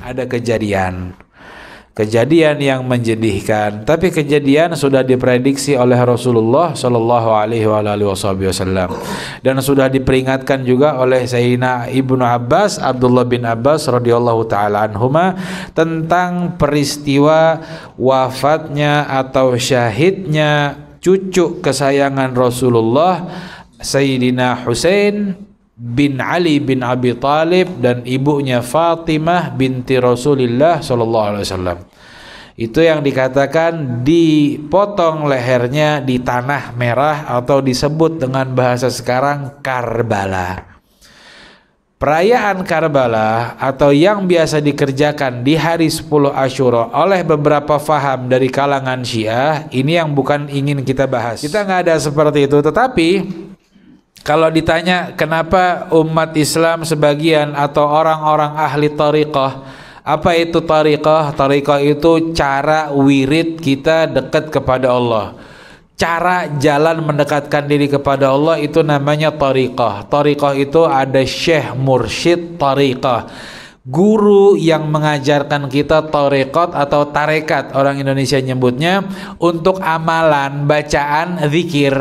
ada kejadian yang menjadikan, tapi kejadian sudah diprediksi oleh Rasulullah Shallallahu Alaihi Wasallam dan sudah diperingatkan juga oleh Sayyidina Ibnu Abbas, Abdullah bin Abbas radhiyallahu taala anhuma, tentang peristiwa wafatnya atau syahidnya cucu kesayangan Rasulullah, Sayyidina Husain bin Ali bin Abi Thalib dan ibunya Fatimah binti Rasulullah sallallahu alaihi wasallam. Itu yang dikatakan dipotong lehernya di tanah merah atau disebut dengan bahasa sekarang Karbala. Perayaan Karbala atau yang biasa dikerjakan di hari 10 Asyura oleh beberapa faham dari kalangan Syiah, ini yang bukan ingin kita bahas. Kita nggak ada seperti itu, tetapi kalau ditanya kenapa umat Islam sebagian atau orang-orang ahli thariqah, apa itu thariqah? Thariqah itu cara wirid kita dekat kepada Allah. Cara jalan mendekatkan diri kepada Allah itu namanya thariqah. Thariqah itu ada syekh mursyid thariqah, guru yang mengajarkan kita thariqat atau tarekat, orang Indonesia nyebutnya, untuk amalan, bacaan, zikir.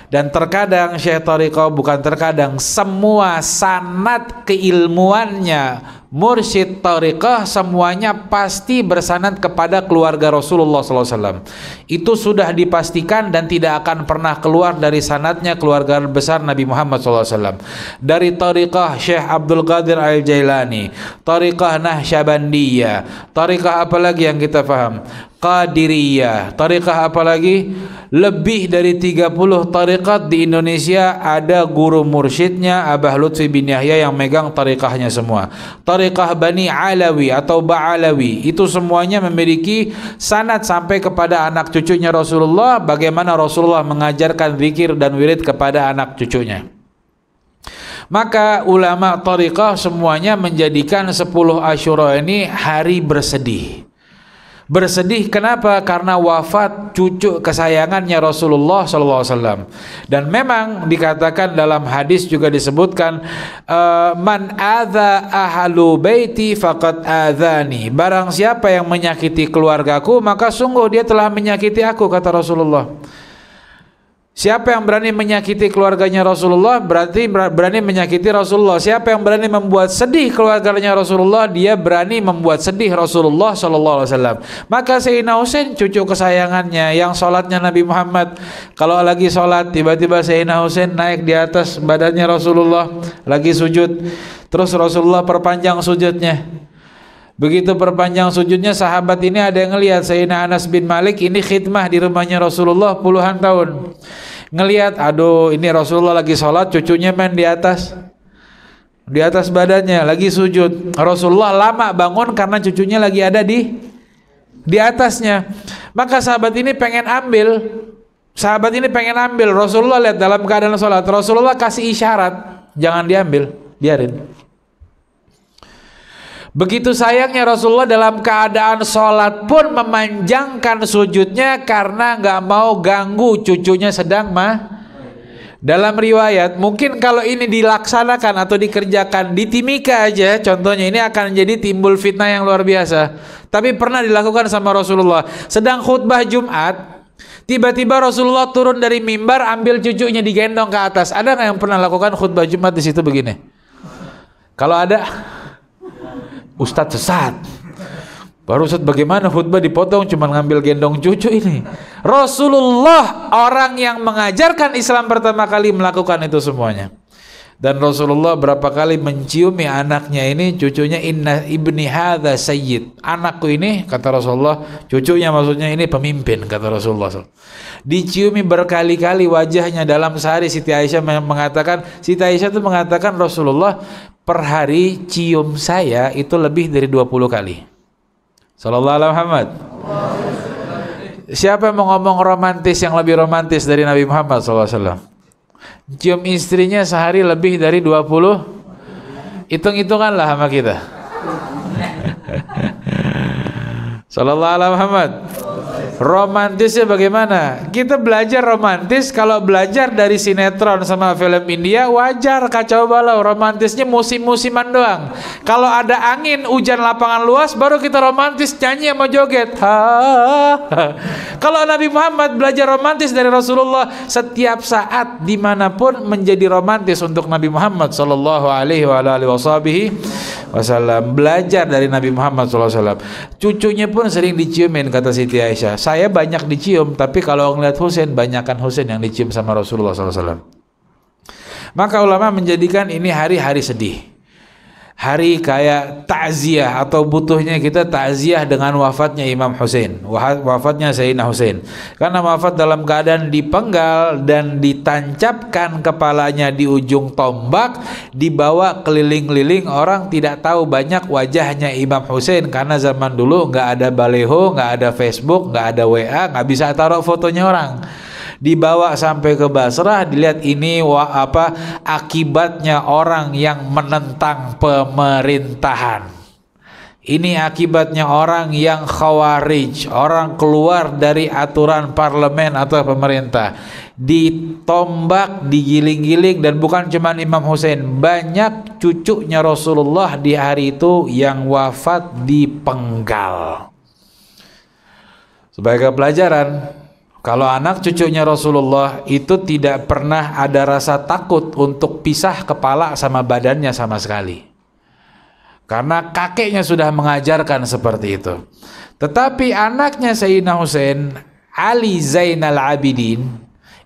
Dan terkadang syekh thariqah, bukan terkadang, semua sanad keilmuannya mursyid thariqah semuanya pasti bersanad kepada keluarga Rasulullah SAW. Itu sudah dipastikan dan tidak akan pernah keluar dari sanadnya keluarga besar Nabi Muhammad SAW. Dari thariqah Syekh Abdul Qadir Al-Jailani, thariqah Nahsyabandiyah, thariqah apa lagi yang kita paham? Qadiriyah, thariqah apa lagi? Lebih dari 30 thariqat di Indonesia ada guru mursyidnya Abah Lutfi bin Yahya yang megang thariqahnya semua. Thariqah Bani Alawi atau Ba'alawi itu semuanya memiliki sanad sampai kepada anak cucunya Rasulullah, bagaimana Rasulullah mengajarkan zikir dan wirid kepada anak cucunya. Maka ulama thariqah semuanya menjadikan 10 Asyura ini hari bersedih. Bersedih kenapa? Karena wafat cucu kesayangannya Rasulullah SAW. Dan memang dikatakan dalam hadis juga disebutkan, man adza ahlu baiti faqad adzani. Barang siapa yang menyakiti keluargaku, maka sungguh dia telah menyakiti aku, kata Rasulullah. Siapa yang berani menyakiti keluarganya Rasulullah berarti berani menyakiti Rasulullah. Siapa yang berani membuat sedih keluarganya Rasulullah, dia berani membuat sedih Rasulullah SAW. Maka Sayyidina Husain, cucu kesayangannya yang sholatnya Nabi Muhammad, kalau lagi sholat tiba-tiba Sayyidina Husain naik di atas badannya Rasulullah lagi sujud, terus Rasulullah perpanjang sujudnya. Begitu perpanjang sujudnya, sahabat ini ada yang ngelihat Sayyidina Anas bin Malik ini khidmah di rumahnya Rasulullah puluhan tahun. Ngelihat, aduh ini Rasulullah lagi sholat, cucunya main di atas badannya lagi sujud. Rasulullah lama bangun karena cucunya lagi ada di atasnya. Maka sahabat ini pengen ambil. Rasulullah lihat dalam keadaan sholat, Rasulullah kasih isyarat, jangan diambil, biarin. Begitu sayangnya Rasulullah dalam keadaan sholat pun memanjangkan sujudnya karena nggak mau ganggu cucunya sedang Dalam riwayat, mungkin kalau ini dilaksanakan atau dikerjakan di Timika aja, contohnya ini akan jadi timbul fitnah yang luar biasa. Tapi pernah dilakukan sama Rasulullah. Sedang khutbah Jumat, tiba-tiba Rasulullah turun dari mimbar, ambil cucunya digendong ke atas. Ada nggak yang pernah lakukan khutbah Jumat di situ begini? Kalau ada, Ustadz sesat. Baru Ustadz bagaimana khutbah dipotong cuma ngambil gendong cucu ini. Rasulullah orang yang mengajarkan Islam pertama kali melakukan itu semuanya. Dan Rasulullah berapa kali menciumi anaknya ini, cucunya, inna ibni hadza sayyid. Anakku ini, kata Rasulullah, cucunya maksudnya ini pemimpin, kata Rasulullah. Diciumi berkali-kali wajahnya. Dalam sehari Siti Aisyah mengatakan Rasulullah per hari cium saya itu lebih dari 20 kali. Sallallahu alaihi Muhammad. Siapa yang mau ngomong romantis yang lebih romantis dari Nabi Muhammad SAW? Cium istrinya sehari lebih dari 20. Hitung-hitunganlah sama kita. Sallallahu alaihi Muhammad. Romantisnya bagaimana? Kita belajar romantis, kalau belajar dari sinetron sama film India wajar, kacau balau. Romantisnya musim-musiman doang. Kalau ada angin, hujan, lapangan luas, baru kita romantis, nyanyi sama joget. Kalau Nabi Muhammad belajar romantis dari Rasulullah, setiap saat dimanapun menjadi romantis untuk Nabi Muhammad Sallallahu Alaihi Wasallam. Belajar dari Nabi Muhammad SAW. Cucunya pun sering diciumin, kata Siti Aisyah. Saya banyak dicium, tapi kalau ngeliat Husain, banyakkan Husain yang dicium sama Rasulullah SAW. Maka ulama menjadikan ini hari-hari sedih, hari kayak takziah, atau butuhnya kita takziah dengan wafatnya Imam Husain, wafatnya Sayyidina Husain, karena wafat dalam keadaan dipenggal dan ditancapkan kepalanya di ujung tombak, dibawa keliling-keliling, orang tidak tahu banyak wajahnya Imam Husain, karena zaman dulu nggak ada baleho, nggak ada Facebook, nggak ada WA, nggak bisa taruh fotonya orang. Dibawa sampai ke Basrah, dilihat ini akibatnya orang yang menentang pemerintahan. Ini akibatnya orang yang khawarij, orang keluar dari aturan parlemen atau pemerintah. Ditombak, digiling-giling, dan bukan cuma Imam Husain, banyak cucunya Rasulullah di hari itu yang wafat dipenggal. Sebagai pelajaran, kalau anak cucunya Rasulullah itu tidak pernah ada rasa takut untuk pisah kepala sama badannya sama sekali, karena kakeknya sudah mengajarkan seperti itu. Tetapi anaknya Sayyidina Husain, Ali Zainal Abidin,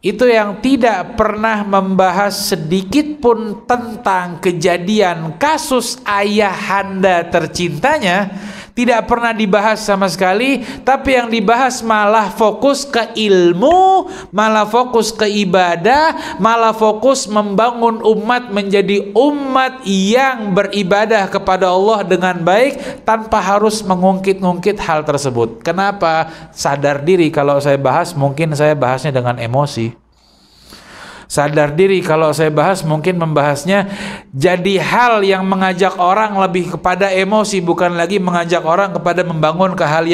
itu yang tidak pernah membahas sedikit pun tentang kejadian kasus ayahanda tercintanya, tidak pernah dibahas sama sekali, tapi yang dibahas malah fokus ke ilmu, malah fokus ke ibadah, malah fokus membangun umat menjadi umat yang beribadah kepada Allah dengan baik tanpa harus mengungkit-ungkit hal tersebut. Kenapa? Sadar diri kalau saya bahas, mungkin saya bahasnya dengan emosi. Sadar diri kalau saya bahas, mungkin membahasnya jadi hal yang mengajak orang lebih kepada emosi, bukan lagi mengajak orang kepada membangun ke hal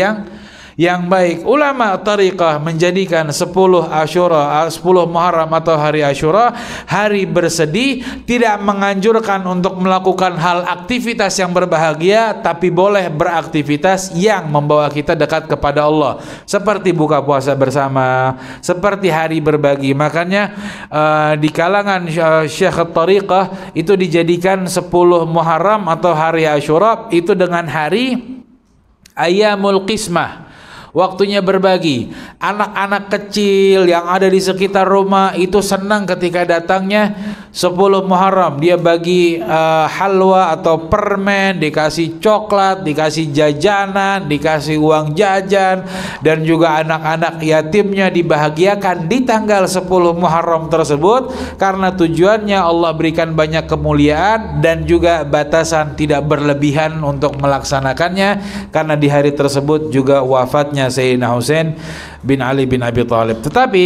yang baik. Ulama tariqah menjadikan 10 Asyura, 10 Muharram atau hari Asyura, hari bersedih, tidak menganjurkan untuk melakukan hal aktivitas yang berbahagia, tapi boleh beraktivitas yang membawa kita dekat kepada Allah, seperti buka puasa bersama, seperti hari berbagi. Makanya di kalangan Syekh tariqah itu dijadikan 10 Muharram atau hari Asyura itu dengan hari Ayyamul Qismah, waktunya berbagi. Anak-anak kecil yang ada di sekitar rumah itu senang ketika datangnya 10 Muharram. Dia bagi halwa atau permen, dikasih coklat, dikasih jajanan, dikasih uang jajan, dan juga anak-anak yatimnya dibahagiakan di tanggal 10 Muharram tersebut, karena tujuannya Allah berikan banyak kemuliaan dan juga batasan tidak berlebihan untuk melaksanakannya, karena di hari tersebut juga wafatnya Sayyidina Husain bin Ali bin Abi Thalib. Tetapi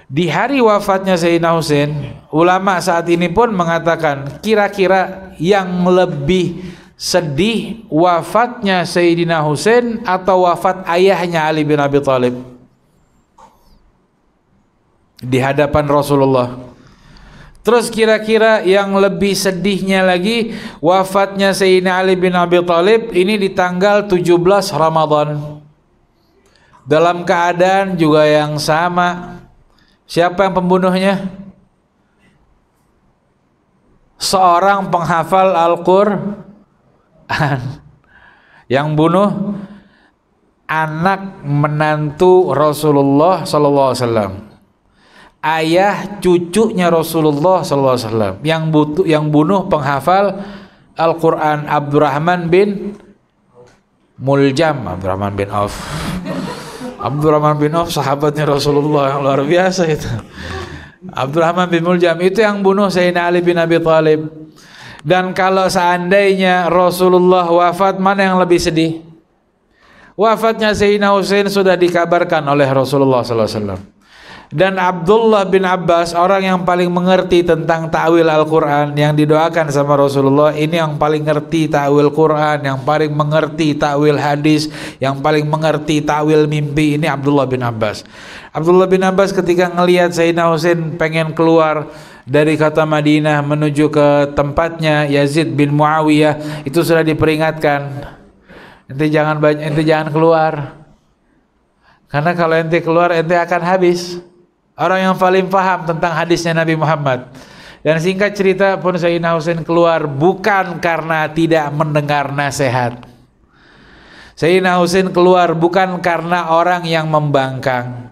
di hari wafatnya Sayyidina Husain, ulama saat ini pun mengatakan kira-kira yang lebih sedih wafatnya Sayyidina Husain atau wafat ayahnya Ali bin Abi Thalib di hadapan Rasulullah. Terus kira-kira yang lebih sedihnya lagi wafatnya Sayyidina Ali bin Abi Thalib ini di tanggal 17 Ramadan, dalam keadaan juga yang sama. Siapa yang pembunuhnya? Seorang penghafal Al-Qur'an. Yang bunuh anak menantu Rasulullah sallallahu alaihi wasallam, ayah cucunya Rasulullah sallallahu alaihi wasallam, yang bunuh penghafal Al-Qur'an, Abdurrahman bin Muljam, Abdurrahman bin Auf. Abdurrahman bin Auf sahabatnya Rasulullah yang luar biasa itu. Abdurrahman bin Muljam itu yang bunuh Sayyidina Ali bin Abi Thalib. Dan kalau seandainya Rasulullah wafat, mana yang lebih sedih? Wafatnya Sayyidina Husain sudah dikabarkan oleh Rasulullah SAW. Dan Abdullah bin Abbas, orang yang paling mengerti tentang ta'wil Al-Quran, yang didoakan sama Rasulullah, ini yang paling ngerti ta'wil Quran, yang paling mengerti ta'wil hadis, yang paling mengerti ta'wil mimpi, ini Abdullah bin Abbas. Abdullah bin Abbas ketika ngelihat Sayyidina Husain pengen keluar dari kota Madinah menuju ke tempatnya Yazid bin Muawiyah, itu sudah diperingatkan, ente jangan keluar, karena kalau ente keluar ente akan habis. Orang yang paling paham tentang hadisnya Nabi Muhammad. Dan singkat cerita pun Sayyidina Husain keluar bukan karena tidak mendengar nasihat. Sayyidina Husain keluar bukan karena orang yang membangkang.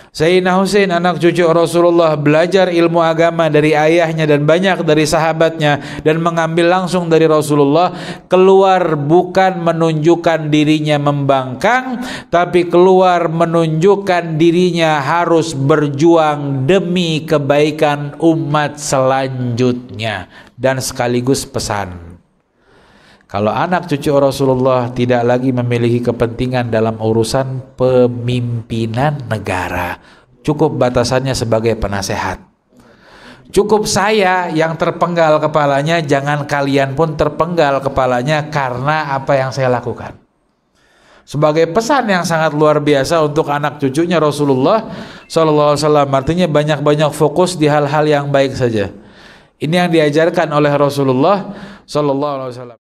Sayyidina Husain, anak cucu Rasulullah, belajar ilmu agama dari ayahnya dan banyak dari sahabatnya, dan mengambil langsung dari Rasulullah. Keluar bukan menunjukkan dirinya membangkang, tapi keluar menunjukkan dirinya harus berjuang demi kebaikan umat selanjutnya. Dan sekaligus pesan, kalau anak cucu Rasulullah tidak lagi memiliki kepentingan dalam urusan pemimpinan negara, cukup batasannya sebagai penasehat. Cukup saya yang terpenggal kepalanya, jangan kalian pun terpenggal kepalanya karena apa yang saya lakukan. Sebagai pesan yang sangat luar biasa untuk anak cucunya Rasulullah Sallallahu Alaihi Wasallam. Artinya banyak-banyak fokus di hal-hal yang baik saja. Ini yang diajarkan oleh Rasulullah Sallallahu Alaihi Wasallam.